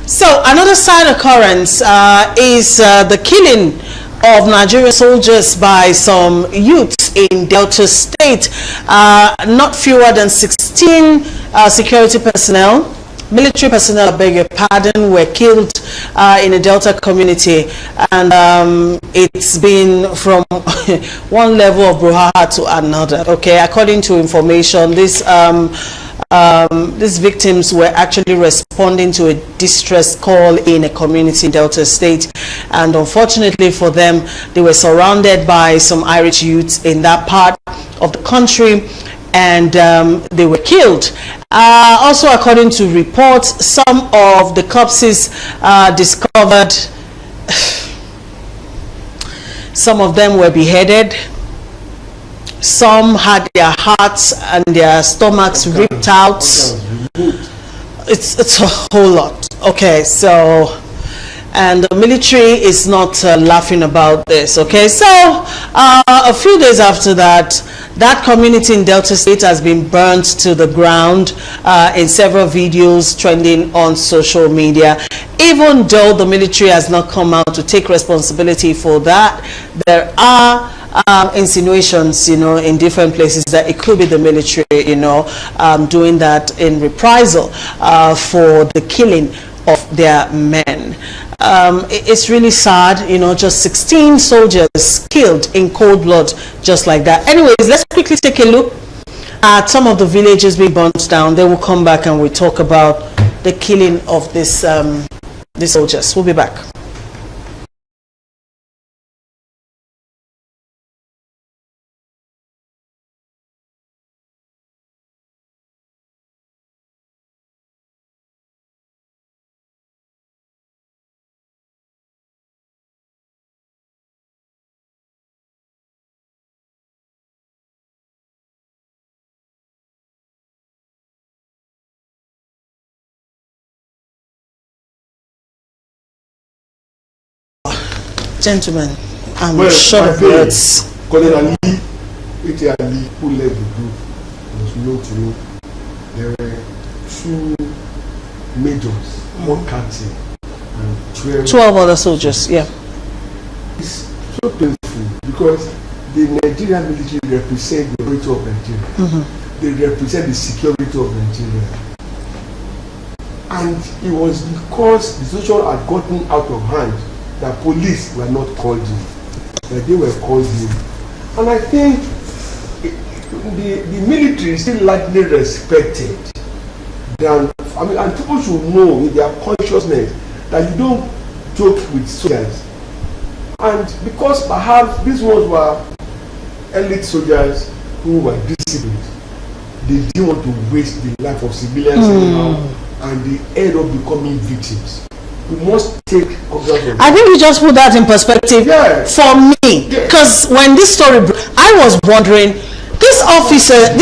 So another sad occurrence is the killing of Nigerian soldiers by some youths in Delta State. Not fewer than 16 security personnel, military personnel, I beg your pardon, were killed in a Delta community, and it's been from one level of brouhaha to another. Okay, according to information, these victims were actually responding to a distress call in a community in Delta State, and unfortunately for them, they were surrounded by some Irish youths in that part of the country, and they were killed. Also, according to reports, some of the corpses discovered, some of them were beheaded. Some had their hearts and their stomachs ripped out. It's a whole lot. Okay, so, and the military is not laughing about this. Okay, so a few days after that, that community in Delta State has been burnt to the ground in several videos trending on social media. Even though the military has not come out to take responsibility for that, there are insinuations, in different places that it could be the military, doing that in reprisal for the killing of their men. It's really sad, just 16 soldiers killed in cold blood just like that. Anyways, let's quickly take a look at some of the villages being burnt down. Then we'll come back and we'll talk about the killing of these soldiers. We'll be back. Gentlemen, I'm short of words. Colonel Ali, who led the group, was known to me. There were 2 majors, 1 captain, and 12 other soldiers. Yeah. It's so painful because the Nigerian military represent the authority of Nigeria. They represent the security of Nigeria. And it was because the situation had gotten out of hand that police were not called in, that they were called in. And I think the military is still largely respected and people should know in their consciousness that you don't joke with soldiers. And because perhaps these ones were elite soldiers who were disciplined, they didn't want to waste the life of civilians anyhow, and they end up becoming victims. We must take observation. I think you just put that in perspective for me, because when this story, I was wondering, these officers,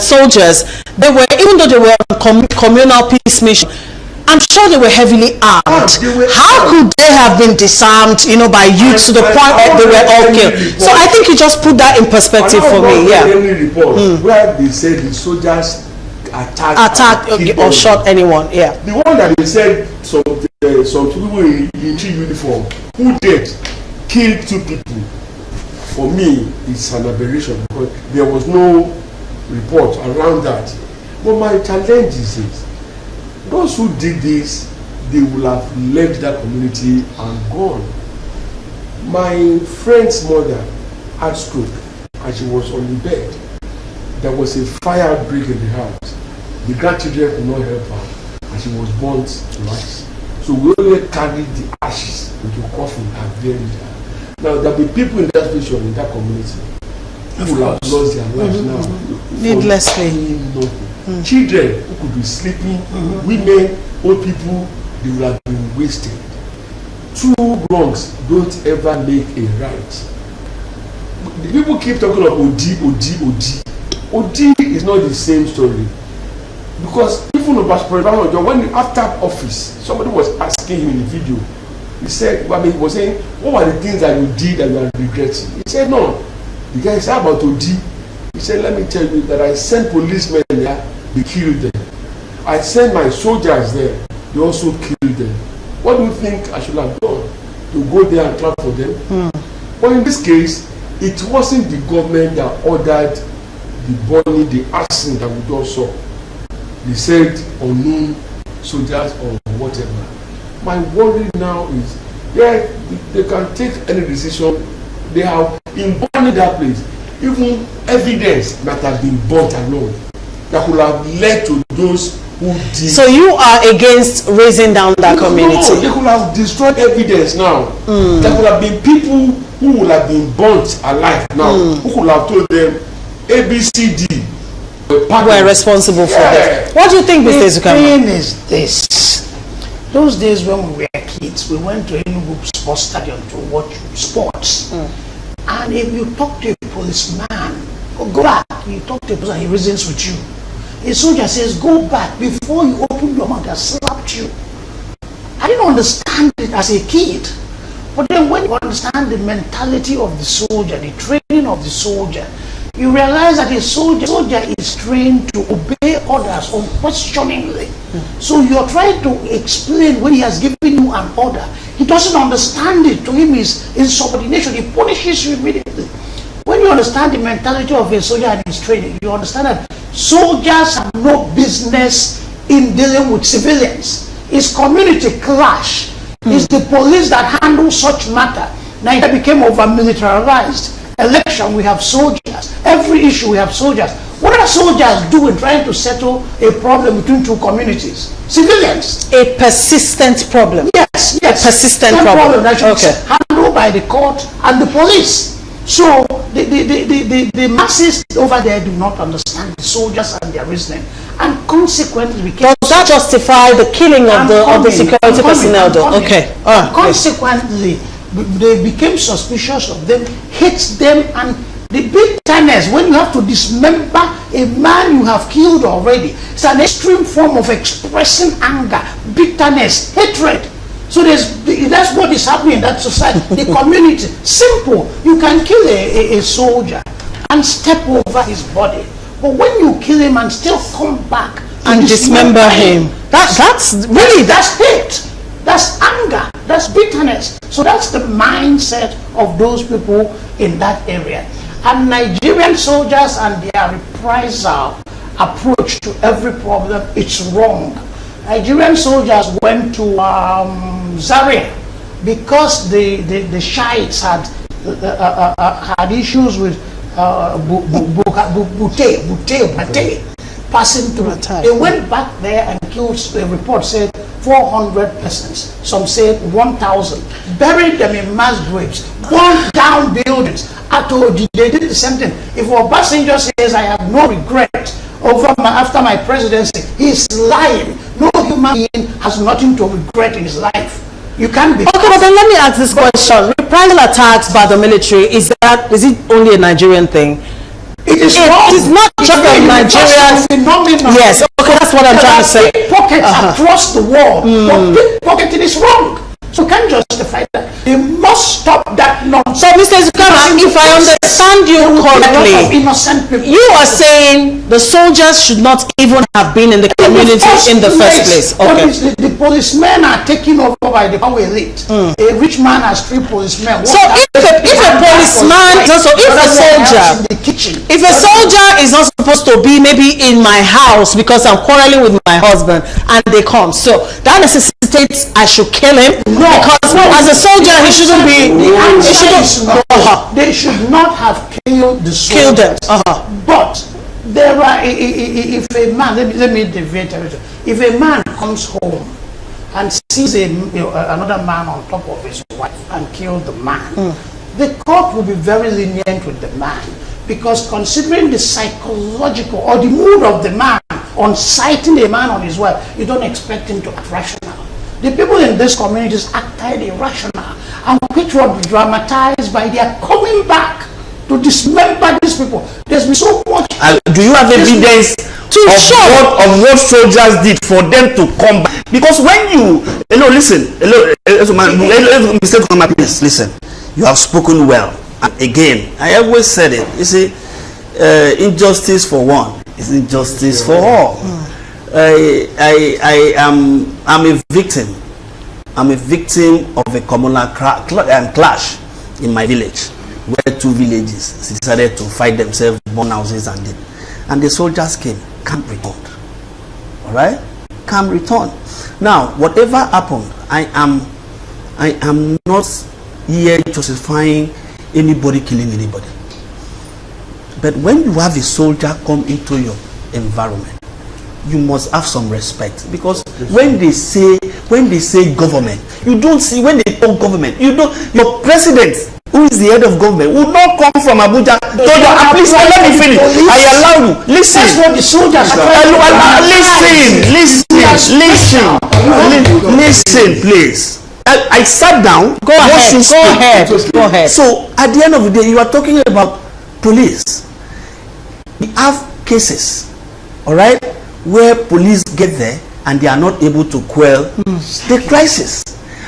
soldiers, they were, even though they were on communal peace mission, I'm sure they were heavily armed. How could they have been disarmed, by youth to the point that they were all killed? So I think you just put that in perspective for me. Yeah. Where they said the soldiers attack or shot anyone. Yeah. The one that they said some people in uniform who did kill 2 people, for me it's an aberration because there was no report around that. But my challenge is this: those who did this, they will have left that community and gone. My friend's mother had stroke and she was on the bed. There was a fire outbreak in the house. The grandchildren could not help her and she was burnt to rice. So we only carried the ashes into a coffin and buried her. Now there will be people in that situation, in that community, who will have lost their lives now. Needlessly. Children who could be sleeping, women, old people, they will have been wasted. 2 wrongs don't ever make a right. The people keep talking about OD. OD is not the same story. Because even when after office, somebody was asking him in the video, he said, he was saying, what were the things that you did that you are regretting? He said, no. The guy said about OD. He said, let me tell you that I sent policemen there, they killed them. I sent my soldiers there. They also killed them. What do you think I should have done? To go there and clap for them? But in this case, it wasn't the government that ordered the burning, the arson that we just saw. They said unknown soldiers or whatever. My worry now is, yeah, they can take any decision. They have, in burning that place, even evidence that has been burnt alone that could have led to those who did. So you are against raising down that community? No, they could have destroyed evidence now. There could have been people who would have been burnt alive now, who could have told them ABCD were responsible for that. What do you think, Mr. Zukama? The thing is this. Those days when we were kids, we went to Enugu Sports Stadium to watch sports. And if you talk to a policeman, go back, you talk to a person, he reasons with you. A soldier says, go back, before you open your mouth, I slapped you. I didn't understand it as a kid. But then when you understand the mentality of the soldier, the training of the soldier, you realize that a soldier is trained to obey orders unquestioningly. So you're trying to explain when he has given you an order. He doesn't understand it. To him is insubordination. He punishes you immediately. When you understand the mentality of a soldier and his training, you understand that soldiers have no business in dealing with civilians. It's community clash. It's the police that handle such matter. Nigeria became over-militarized. Election, we have soldiers. Every issue, we have soldiers. What are soldiers doing trying to settle a problem between two communities? Civilians. A persistent problem. Yes, yes. A persistent problem. That should be handled by the court and the police. So the masses over there do not understand the soldiers and their reasoning, and consequently, does that justify the killing of the security personnel? Okay. Consequently, they became suspicious of them, hate them, and the bitterness when you have to dismember a man you have killed already. It's an extreme form of expressing anger, bitterness, hatred. So that's what is happening in that society. The community, simple. You can kill a soldier and step over his body, but when you kill him and still come back and dismember him, that's hate. That's anger, that's bitterness. So that's the mindset of those people in that area. And Nigerian soldiers and their reprisal approach to every problem, it's wrong. Nigerian soldiers went to Zaria because the Shiites had issues with Bute passing through. They went back there and killed, the report said 400 persons. Some said 1,000. Buried them in mass graves. Burned down buildings. They did the same thing. If Obasanjo says, I have no regret after my presidency, he's lying. No human being has nothing to regret in his life. You can't be. Okay, but then let me ask this question. Reprisal attacks by the military, is it only a Nigerian thing? It is not just a Nigerian phenomenon. Yes, okay, that's what I'm trying to say. Pickpockets across the world, but pickpocketing is wrong. So you can't justify that. They must stop that nonsense. So, Mr. Zukama, if I understand you correctly, you are saying the soldiers should not even have been in the community in the first place. Okay. The policemen are taken over by the power elite. A rich man has 3 policemen. So if a policeman, if a soldier is not supposed to be maybe in my house because I'm quarreling with my husband and they come, so that necessitates I should kill him? No, because as a soldier he shouldn't be. They should not have killed the soldiers. But there are, if a man, let me deviate a little. If a man comes home and sees another man on top of his wife and kills the man, the court will be very lenient with the man, because considering the psychological or the mood of the man on sighting a man on his wife, you don't expect him to act rational. The people in these communities acted irrational, and which were dramatized by their coming back to dismember these people. There's been so much. Do you have evidence of what soldiers did for them to come back? Because when listen, listen, you have spoken well, and again, I always said it. You see, injustice for one is injustice for all. I'm a victim. I'm a victim of a communal clash in my village, where two villages decided to fight themselves, burn houses, and the soldiers came. Camp returned. All right, camp returned. Now, whatever happened, I am not here justifying anybody killing anybody. But when you have a soldier come into your environment, you must have some respect, because when they say government, you don't see, when they talk government, you don't, your president, who is the head of government, will not come from Abuja. Please let me finish. I allow you. Listen. That's what the soldiers listen, please. I sat down. Go ahead. So at the end of the day, you are talking about police. We have cases, all right, where police get there and they are not able to quell the crisis,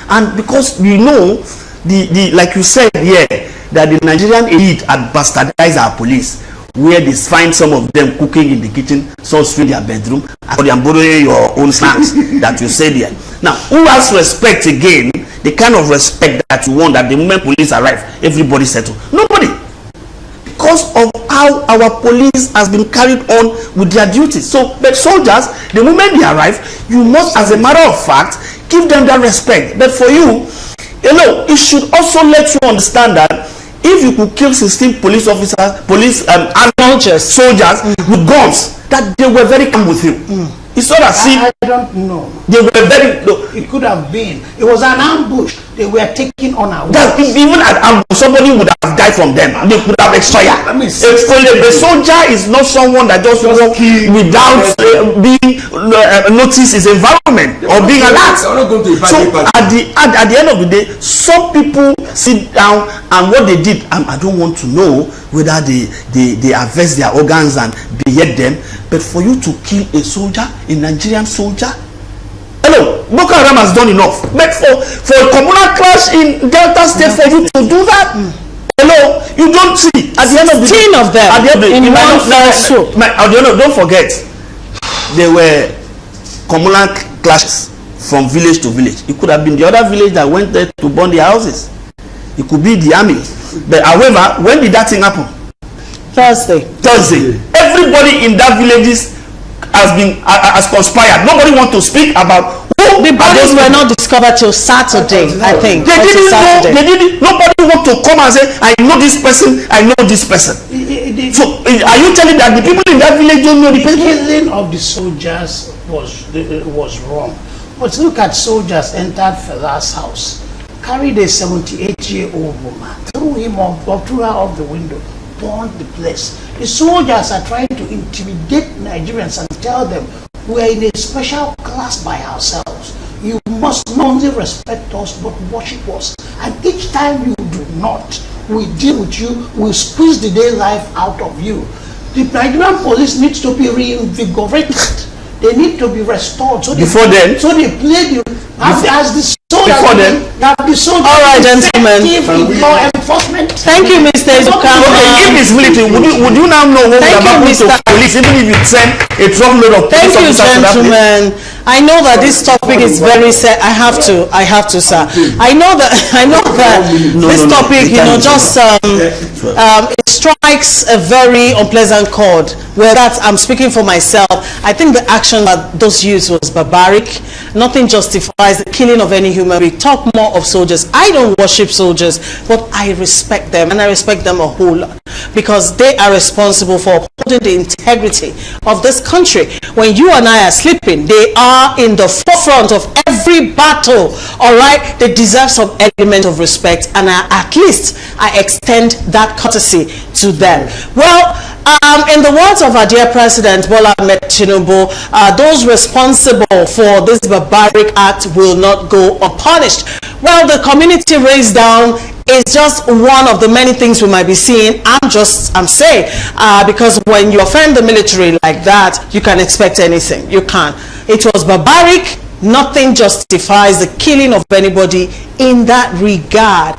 and because we know the like you said here, that the Nigerian elite had bastardized our police, where they find some of them cooking in the kitchen, some in their bedroom, and borrowing your own snacks that you say there. Now, who has respect again? The kind of respect that you want, that the moment police arrive, everybody settle. Nobody. Because of how our police has been carried on with their duties. So, but soldiers, the moment they arrive, you must, as a matter of fact, give them that respect. But for you, it should also let you understand that if you could kill 16 police officers, soldiers with guns, that they were very calm with you. It's not as if I don't know. They were very. It could have been. It was an ambush. They were taking on our. Even an ambush, somebody would have died from them. They could have expired. A soldier is not someone that just walk without being noticed his environment or being alert. So at the end of the day, some people sit down and what they did, I don't want to know whether they harvest their organs and behead them. But for you to kill a soldier, a Nigerian soldier, Boko Haram has done enough. But for a communal clash in Delta State, for you to do that, you don't see at the end of the day. 16 of them at the end of the day, don't forget, there were communal clashes from village to village. It could have been the other village that went there to burn their houses. It could be the army. But however, when did that thing happen? Thursday. Everybody in that villages has conspired. Nobody want to speak about who the bodies were not discovered till Saturday. I think they didn't know. They didn't. Nobody want to come and say, I know this person, I know this person. So are you telling that the people in that village don't know the people? The killing of the soldiers was wrong. But look at soldiers entered Fela's house, carried a 78-year-old woman, threw her off the window, burned the place. The soldiers are trying to intimidate Nigerians and tell them we are in a special class by ourselves. You must not only respect us but worship us. And each time you do not, we deal with you, we squeeze the day life out of you. The Nigerian police needs to be reinvigorated. They need to be restored. So they play the as the soldiers. All right, gentlemen. Law enforcement. Thank you, Mr. Izuka. Okay, if it's military, would you now know what would happen to police, even if you send a truckload of police officers to that place? Thank you, gentlemen. I know that this topic is very sad. I have to, sir. I know that this topic, it strikes a very unpleasant chord. Where I'm speaking for myself. I think the action that those youths was barbaric. Nothing justifies the killing of any human being. Talk more of soldiers. I don't worship soldiers, but I respect them, and I respect them a whole lot because they are responsible for upholding the integrity of this country. When you and I are sleeping, they are in the forefront of every battle. All right, they deserve some element of respect, and at least I extend that courtesy to them. Well, in the words of our dear President Bola Ahmed Tinubu, those responsible for this barbaric act will not go unpunished. Well, the community raised down is just one of the many things we might be seeing. I'm saying, because when you offend the military like that, you can expect anything. You can't. It was barbaric. Nothing justifies the killing of anybody in that regard.